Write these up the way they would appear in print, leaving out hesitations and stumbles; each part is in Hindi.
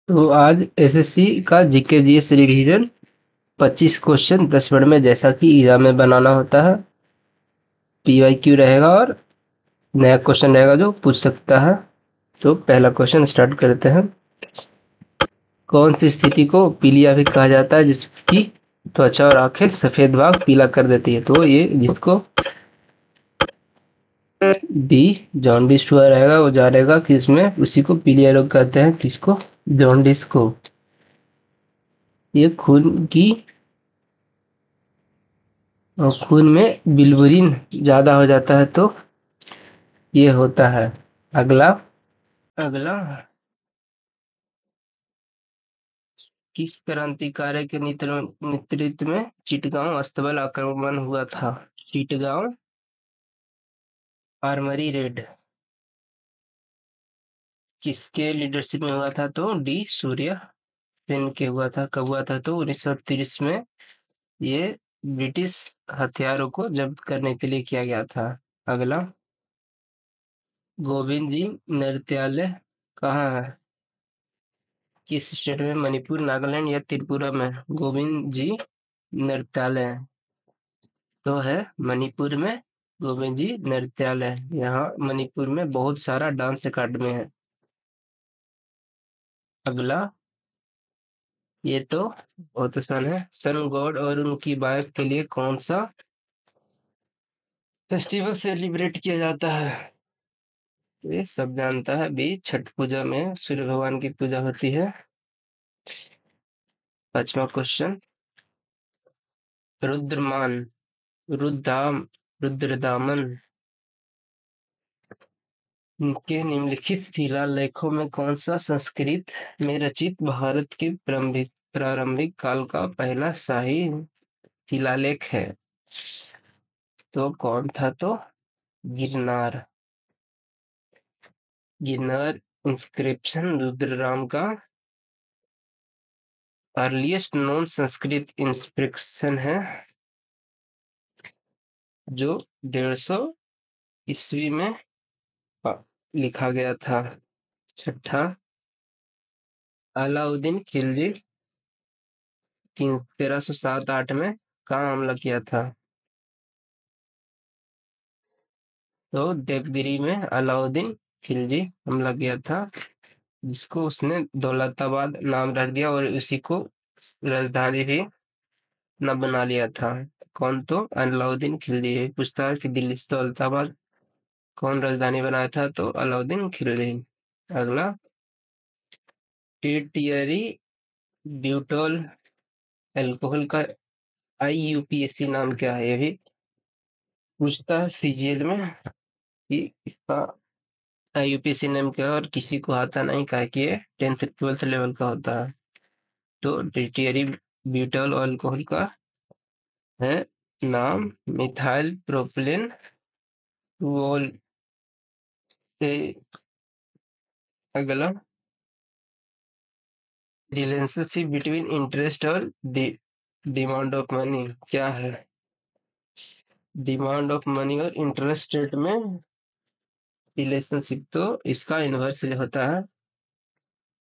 तो आज एसएससी का GK GS revision 25 question 10 minute में, जैसा कि एग्जाम में बनाना होता है। पीवाईक्यू रहेगा और नया क्वेश्चन रहेगा जो पूछ सकता है। तो पहला क्वेश्चन स्टार्ट करते हैं। कौन सी स्थिति को पीलिया भी कहा जाता है जिसकी त्वचा और आंखें सफेद भाग पीला कर देती है? तो ये जिसको बी जॉन्डिस हुआ रहेगा वो जानेगा कि इसमें उसी को पीलिया रोग कहते हैं। किसको? जॉन्डिस को। ये खून में बिलुरीन ज्यादा हो जाता है तो ये होता है। अगला अगला किस क्रांतिकारी के नेतृत्व में चिटगांव अस्तबल आक्रमण हुआ था? चिटगांव आर्मरी रेड किसके लीडरशिप में हुआ था? तो डी सूर्य सेन के हुआ था। कब हुआ था? तो 1930 में। ये ब्रिटिश हथियारों को जब्त करने के लिए किया गया था। अगला गोविंद जी नृत्यालय कहाँ है? किस स्टेट में? मणिपुर, नागालैंड या त्रिपुरा में? गोविंद जी नृत्यालय तो है मणिपुर में। गोविंद जी नृत्यालय यहाँ मणिपुर में बहुत सारा डांस अकादमी है। अगला ये तो बहुत आसान है। सन गॉड और उनकी वाइफ के लिए कौन सा फेस्टिवल सेलिब्रेट किया जाता है? तो ये सब जानता है भी। छठ पूजा में सूर्य भगवान की पूजा होती है। पांचवा क्वेश्चन। रुद्रमान रुद्रधाम रुद्रदामन के निम्नलिखित शिलालेखों में कौन सा संस्कृत में रचित भारत के प्रारंभिक काल का पहला शाही शिलालेख है? तो कौन था? तो गिरनार गिरनार इंस्क्रिप्शन रुद्रराम का अर्लीस्ट नोन संस्कृत इंस्क्रिप्शन है जो 150 ईस्वी में लिखा गया था। छठा अलाउद्दीन खिलजी 1307-8 में कहाँ हमला किया था? तो देवगिरी में अलाउद्दीन खिलजी हमला किया था, जिसको उसने दौलताबाद नाम रख दिया और उसी को राजधानी भी न बना लिया था। कौन? तो अलाउद्दीन खिलजी। पूछता है कि दिल्ली से दौलताबाद कौन राजधानी बनाया था? तो अलाउद्दीन खिलजी। अगला टियरी ब्यूटोल अल्कोहल का आईयूपीएसी नाम क्या है? ये भी पूछता है सीजीएल में कि इसका आईयूपीएसी नाम क्या है, और किसी को आता नहीं क्या कि ये 10th 12th लेवल का होता है। तो टियरी ब्यूटोल अल्कोहल का है नाम मिथाइल प्रोपिलीन वोल। अगला रिलेशनशिप बिटवीन इंटरेस्ट और डिमांड ऑफ मनी क्या है? डिमांड ऑफ मनी और इंटरेस्ट रेट में रिलेशनशिप तो इसका इन्वर्स होता है।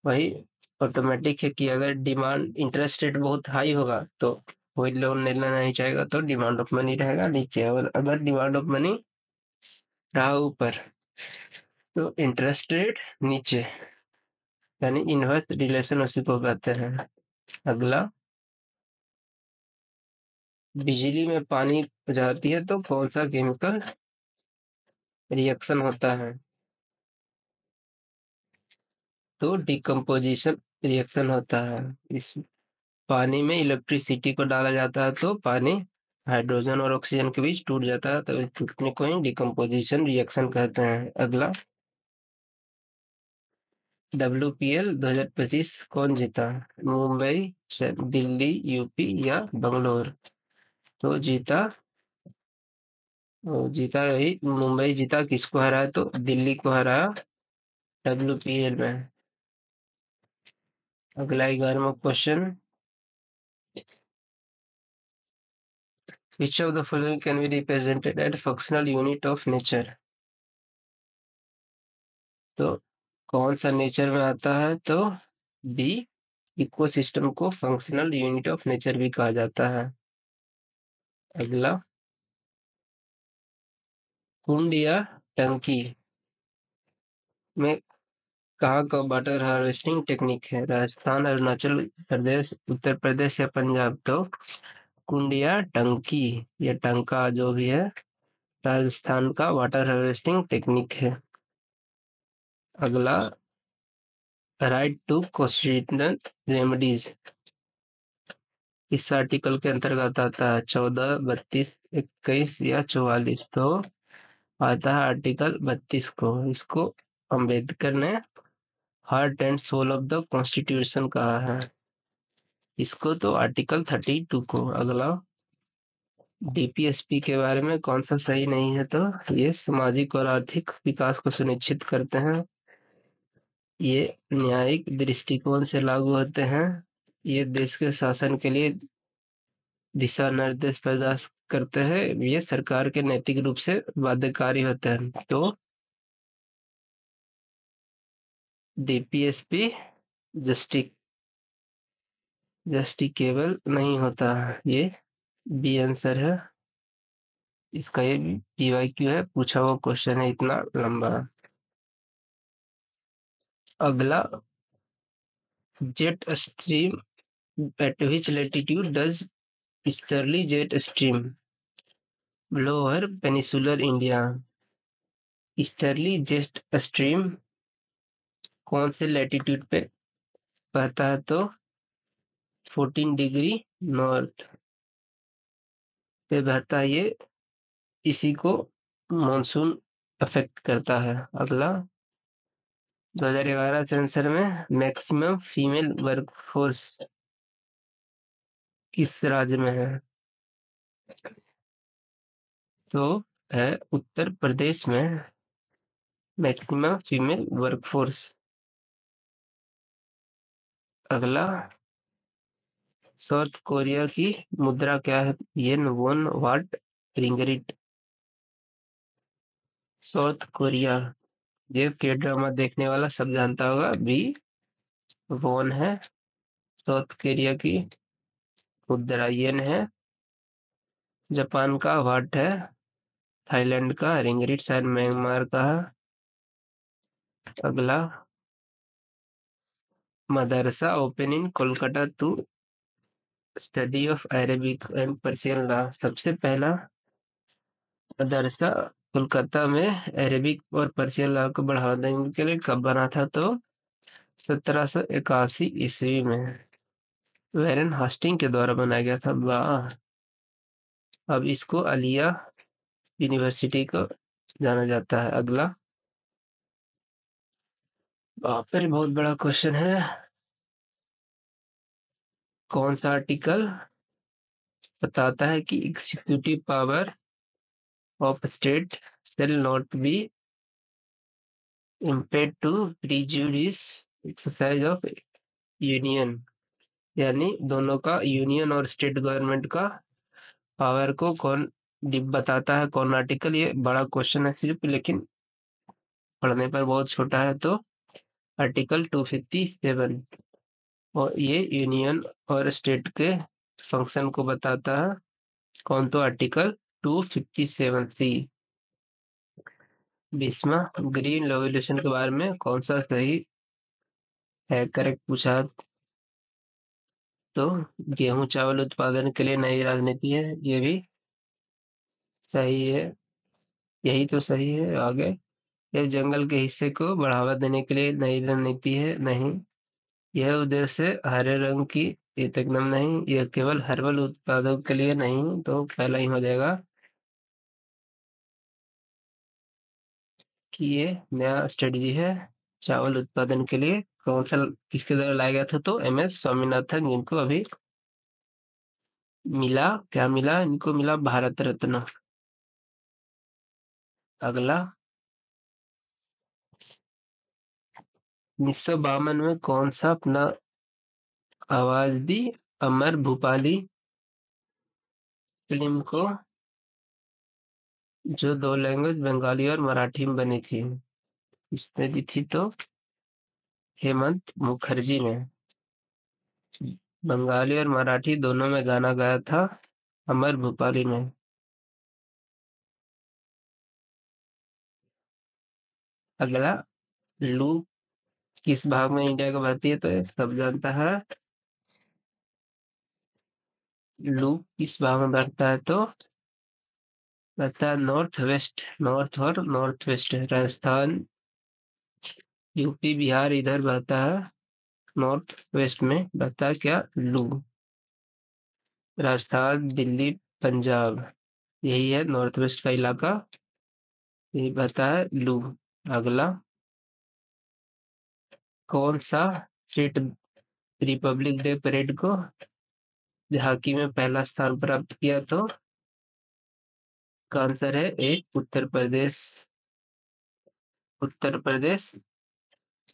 वही ऑटोमेटिक है कि अगर डिमांड इंटरेस्ट रेट बहुत हाई होगा तो कोई लोन लेना नहीं चाहेगा, तो डिमांड ऑफ मनी रहेगा नीचे, और अगर डिमांड ऑफ मनी रहा ऊपर तो इंटरेस्ट रेट नीचे, यानी इनवर्स रिलेशन उसी को कहते हैं। अगला बिजली में पानी जाती है तो कौन सा केमिकल रिएक्शन होता है? तो डिकम्पोजिशन रिएक्शन होता है। इस पानी में इलेक्ट्रिसिटी को डाला जाता है तो पानी हाइड्रोजन और ऑक्सीजन के बीच टूट जाता है, तो इस टूटने को ही डिकम्पोजिशन रिएक्शन कहते हैं। अगला WPL 2025 कौन जीता? मुंबई, दिल्ली, यूपी या बंगलोर? तो जीता यही मुंबई जीता। किसको हराया? तो दिल्ली को हराया WPL में। अगला 11वां question. Which of the following can be represented as functional unit of nature? तो कौन सा नेचर में आता है? तो बी, इकोसिस्टम को फंक्शनल यूनिट ऑफ नेचर भी कहा जाता है। अगला, कुंड या टंकी में कहाँ का वाटर हार्वेस्टिंग टेक्निक है? राजस्थान, अरुणाचल प्रदेश, उत्तर प्रदेश या पंजाब? तो कुंड या टंकी या टंका जो भी है, राजस्थान का वाटर हार्वेस्टिंग टेक्निक है। अगला, राइट टू कॉन्स्टिट्यूशनल रेमेडीज इस आर्टिकल के अंतर्गत आता है? 14, 32, 21 या 44? तो आता है आर्टिकल 32 को। इसको अंबेडकर ने heart and soul of the constitution कहा है। इसको तो आर्टिकल 32 को। अगला, डीपीएसपी के बारे में कौन सा सही नहीं है? तो ये सामाजिक और आर्थिक विकास को सुनिश्चित करते हैं, ये न्यायिक दृष्टिकोण से लागू होते हैं, ये देश के शासन के लिए दिशा निर्देश प्रदान करते हैं, ये सरकार के नैतिक रूप से बाध्यकारी होते हैं। तो डीपीएसपी जस्टिकेबल नहीं होता है, ये बी आंसर है इसका। ये पीवाईक्यू है, पूछा हुआ क्वेश्चन है इतना लंबा। अगला, jet stream at which latitude does easterly jet stream blow over peninsular India? Easterly jet stream कौन से लैटिट्यूड पे बहता है? तो 14 डिग्री नॉर्थ पे बहता है ये, इसी को मानसून अफेक्ट करता है। अगला, 2011 सेंसर में मैक्सिमम फीमेल वर्कफोर्स किस राज्य में है? तो है उत्तर प्रदेश में मैक्सिमम फीमेल वर्कफोर्स। अगला, साउथ कोरिया की मुद्रा क्या है? येन, वॉन, वाट, रिंगरिट? साउथ कोरिया, ये के ड्रामा देखने वाला सब जानता होगा, बी वॉन है साउथ कोरिया की मुद्रा, येन है जापान का, वाट है थाईलैंड का, रिंगरिट शायद म्यांमार का है। अगला, मदरसा open in Kolkata to study of Arabic and Persian law. सबसे पहला मदरसा कोलकाता में अरेबिक और पर्शियन लॉ को बढ़ावा देने के लिए कब बना था? तो 1781 ईस्वी में वेरन हास्टिंग के द्वारा बनाया गया था। वाह! अब इसको अलिया यूनिवर्सिटी को जाना जाता है। अगला, वहां पर बहुत बड़ा क्वेश्चन है, कौन सा आर्टिकल बताता है कि executive power of state shall not be impaired to prejudice exercise of union? यानी दोनों का, यूनियन और स्टेट गवर्नमेंट का पावर को कौन बताता है, कौन आर्टिकल? ये बड़ा क्वेश्चन है सिर्फ, लेकिन पढ़ने पर बहुत छोटा है। तो आर्टिकल 257, और ये यूनियन और स्टेट के फंक्शन को बताता है। कौन? तो आर्टिकल 257 सी। 20वां, ग्रीन रेवोल्यूशन के बारे में कौन सा सही है, करेक्ट पूछा? तो गेहूं चावल उत्पादन के लिए नई राजनीति है, ये भी सही है, यही तो सही है। आगे, यह जंगल के हिस्से को बढ़ावा देने के लिए नई रणनीति है, नहीं। यह उद्देश्य हरे रंग की, ये तो एकदम नहीं। यह केवल हर्बल उत्पादों के लिए नहीं, तो पहला ही हो जाएगा कि ये नया स्ट्रेटजी है चावल उत्पादन के लिए। कौन सा, किसके द्वारा लाया गया था? तो एमएस स्वामीनाथन, जिनको अभी मिला, क्या मिला इनको? मिला भारत रत्न। अगला, 1952 में कौन सा अपना आवाज दी अमर भूपाली फिल्म को, जो 2 लैंग्वेज बंगाली और मराठी में बनी थी, इसने दी थी? तो हेमंत मुखर्जी ने। बंगाली और मराठी दोनों में गाना गाया था अमर भूपाली ने। अगला, लू किस भाग में इंडिया का भारतीय, तो ये सब जानता है। लू किस भाग में बढ़ता है, तो बता नॉर्थ वेस्ट, नॉर्थ और north west, Rajasthan UP Bihar इधर बहता है, नॉर्थ वेस्ट में बहता है क्या, लू। राजस्थान दिल्ली पंजाब, यही है नॉर्थ वेस्ट का इलाका, यही बहता है लू। अगला, कौन सा स्टेट रिपब्लिक डे परेड को झांकी में पहला स्थान प्राप्त किया, तो का आंसर है एक, उत्तर प्रदेश। उत्तर प्रदेश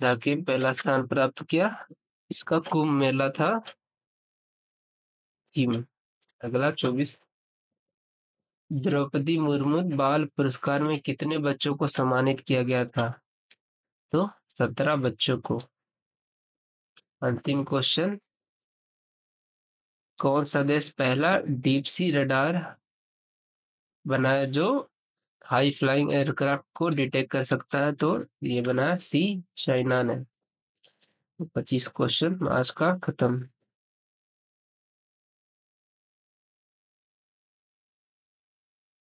झांकी में पहला स्थान प्राप्त किया, इसका कुंभ मेला था थीम। अगला 24, द्रौपदी मुर्मू बाल पुरस्कार में कितने बच्चों को सम्मानित किया गया था, तो 17 बच्चों को। अंतिम क्वेश्चन, कौन सा देश पहला डीप सी रडार बनाया जो हाई फ्लाइंग एयरक्राफ्ट को डिटेक्ट कर सकता है, तो ये बनाया सी, चाइना ने। 25 क्वेश्चन आज का खत्म।